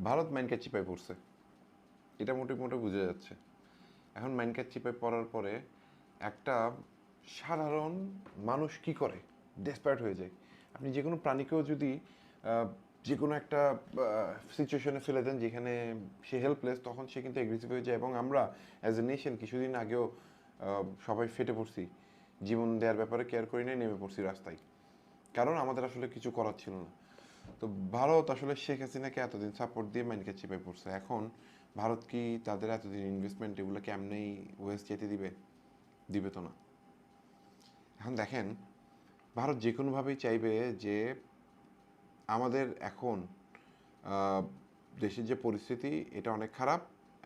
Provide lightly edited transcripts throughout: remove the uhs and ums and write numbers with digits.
ভারত মাইনকার চিপায় পড়ছে, এটা মোটামুটি বোঝা যাচ্ছে। এখন মাইনকার চিপায় পড়ার পরে একটা সাধারণ মানুষ কি করে, ডেসপারেট হয়ে যায়। আপনি যে কোনো প্রাণীকেও যদি যে কোনো একটা সিচুয়েশনে ফেলে দেন যেখানে সে হেল্পলেস, তখন সে কিন্তু এগ্রেসিভ হয়ে যায়। এবং আমরা অ্যাজ এ নেশন কিছুদিন আগেও সবাই ফেটে পড়ছি, জীবন দেওয়ার ব্যাপারে কেয়ার করি নাই, নেমে পড়ছি রাস্তায়, কারণ আমাদের আসলে কিছু করার ছিল না। তো ভারত আসলে শেখ হাসিনাকে এতদিন সাপোর্ট দিয়ে মাইনকে চিপায় পড়ছে। এখন ভারত কি তাদের এতদিন ইনভেস্টমেন্ট এগুলো কেমনেই ওয়েস্ট যেতে দিবে? দিবে তো না। এখন দেখেন, ভারত যে কোনোভাবেই চাইবে যে আমাদের এখন দেশের যে পরিস্থিতি এটা অনেক খারাপ,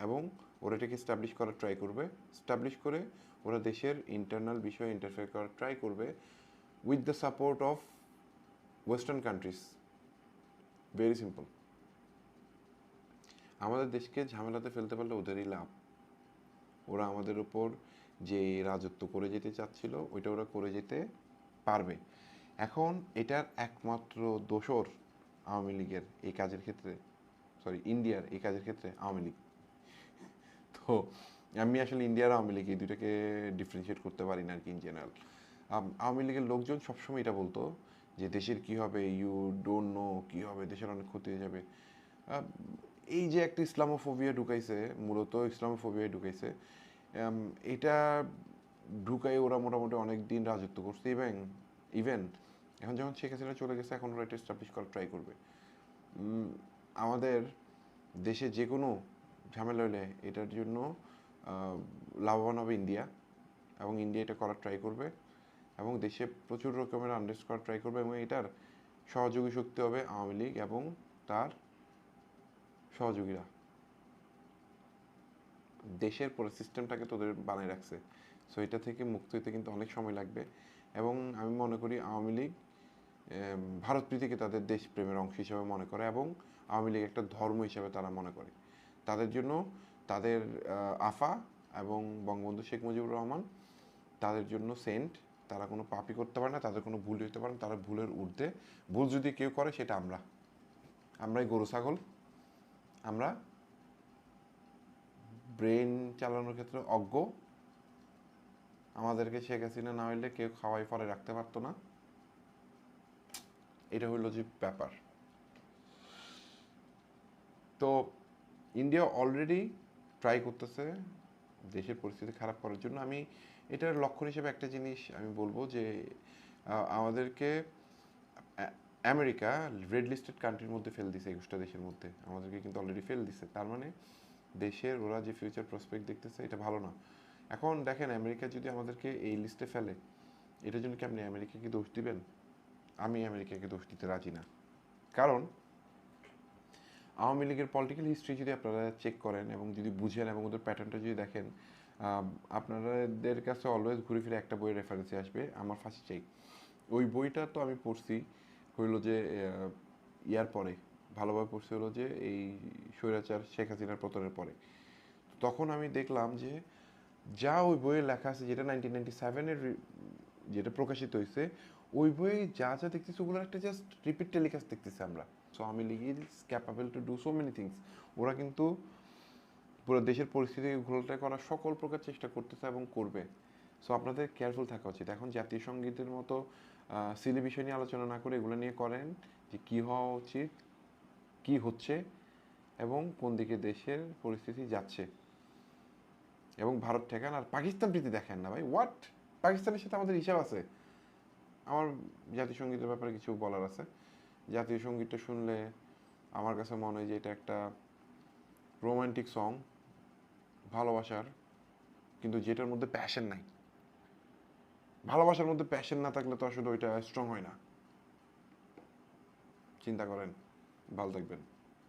এবং ওরা এটাকে স্টাবলিশ করার ট্রাই করবে। স্টাবলিশ করে ওরা দেশের ইন্টারনাল বিষয়ে ইন্টারফেয়ার করার ট্রাই করবে with the support of western countries. Very simple. আমাদের দেশকে ঝামেলাতে ফেলতে পারলে ওদেরই লাভ। ওরা আমাদের উপর যে রাজত্ব করে যেতে চাচ্ছিল ওইটা ওরা করে যেতে পারবে। এখন এটার একমাত্র দোসর আওয়ামী লীগের এই কাজের ক্ষেত্রে, সরি ইন্ডিয়ার এই কাজের ক্ষেত্রে আওয়ামী লীগ। তো আমি আসলে ইন্ডিয়ার আওয়ামী লীগ এই দুটাকে ডিফারেন্সিয়েট করতে পারি না আর কি। ইন জেনারেল আওয়ামী লীগের লোকজন সবসময় এটা বলতো যে দেশের কি হবে, ইউ ডোন্ট নো কি হবে, দেশের অনেক ক্ষতি হয়ে যাবে। এই যে একটা ইসলামোফোবিয়া ঢুকাইছে, মূলত ইসলামোফোবিয়া ঢুকাইছে, এটা ঢুকাই ওরা মোটামুটি অনেক দিন রাজত্ব করছে। ইভেন এখন যখন শেখ হাসিনা চলে গেছে, এখন ওরা এটা এস্টাবলিশ করার ট্রাই করবে। আমাদের দেশে যে কোনো ঝামেলা হলে এটার জন্য লাভবান হবে ইন্ডিয়া, এবং ইন্ডিয়া এটা করার ট্রাই করবে, এবং দেশে প্রচুর রকমের আনরেস্ট করার ট্রাই করবে, এবং এটার সহযোগী শক্তি হবে আওয়ামী লীগ এবং তার সহযোগীরা। দেশের পুরো সিস্টেমটাকে তোদের বানিয়ে রাখছে। সো এটা থেকে মুক্ত হতে কিন্তু অনেক সময় লাগবে। এবং আমি মনে করি আওয়ামী লীগ ভারত প্রীতিকে তাদের দেশপ্রেমের অংশ হিসেবে মনে করে, এবং আওয়ামী লীগ একটা ধর্ম হিসেবে তারা মনে করে। তাদের জন্য তাদের আফা এবং বঙ্গবন্ধু শেখ মুজিবুর রহমান তাদের জন্য সেন্ট। তারা কোনো পাপই করতে পারে না, তাদের কোনো ভুল হতে পারে না, তারা ভুলের ঊর্ধ্বে। ভুল যদি কেউ করে সেটা আমরাই গরু ছাগল। আমরা ব্রেন চালানোর ক্ষেত্রে অজ্ঞ। আমাদেরকে শেখ হাসিনা না হইলে কেউ খাওয়াই পরে রাখতে পারতো না। এটা হইল যে ব্যাপার। তো ইন্ডিয়া অলরেডি ট্রাই করতেছে দেশের পরিস্থিতি খারাপ করার জন্য। আমি এটার লক্ষণ হিসেবে একটা জিনিস আমি বলবো যে আমাদেরকে আমেরিকা রেড লিস্টেড কান্ট্রির মধ্যে ফেল দিছে, 21টা দেশের মধ্যে আমাদেরকে কিন্তু অলরেডি ফেল দিছে। তার মানে দেশের ওরা যে ফিউচার প্রসপেক্ট দেখতেছে এটা ভালো না। এখন দেখেন, আমেরিকা যদি আমাদেরকে এই লিস্টে ফেলে, এটার জন্য কি আপনি আমেরিকাকে দোষ দিবেন? আমি আমেরিকাকে দোষ দিতে রাজি না। কারণ আওয়ামী লীগের পলিটিক্যাল হিস্ট্রি যদি আপনারা চেক করেন এবং যদি বুঝেন এবং ওদের প্যাটার্নটা যদি দেখেন, আপনাদের কাছে অলওয়েজ ঘুরে ফিরে একটা বইয়ের রেফারেন্সে আসবে, আমার ফাঁসি চাই। ওই বইটা তো আমি পড়ছি হইলো যে ইয়ার পরে, ভালোভাবে পড়ছি হলো যে এই স্বৈরাচার শেখ হাসিনার পতনের পরে। তখন আমি দেখলাম যে যা ওই বইয়ে লেখা আছে, যেটা 1997-এর যেটা প্রকাশিত হয়েছে, ওই বইয়ে যা যা দেখতেছি ওগুলো একটা জাস্ট রিপিট টেলিকাস্ট দেখতেছি আমরা। So Awami League is capable to do so many things. ওরা কিন্তু পুরো দেশের পরিস্থিতি ঘোলাটে করার সকল প্রকার চেষ্টা করতেছে এবং করবে। সো আপনাদের কেয়ারফুল থাকা উচিত। এখন জাতীয় সঙ্গীতের মতো সিলি বিষয় নিয়ে আলোচনা না করে এগুলো নিয়ে করেন যে কী হওয়া উচিত, কী হচ্ছে, এবং কোন দিকে দেশের পরিস্থিতি যাচ্ছে, এবং ভারত ঠেকান। আর পাকিস্তান প্রীতি দেখেন না ভাই। হোয়াট? পাকিস্তানের সাথে আমাদের হিসাব আছে। আমার জাতীয় সঙ্গীতের ব্যাপারে কিছু বলার আছে। জাতীয় সঙ্গীতটা শুনলে আমার কাছে মনে হয় যে এটা একটা রোমান্টিক সং, ভালোবাসার, কিন্তু যেটার মধ্যে প্যাশন নাই। ভালোবাসার মধ্যে প্যাশন না থাকলে তো আসলে ওইটা স্ট্রং হয় না। চিন্তা করেন। ভালো থাকবেন।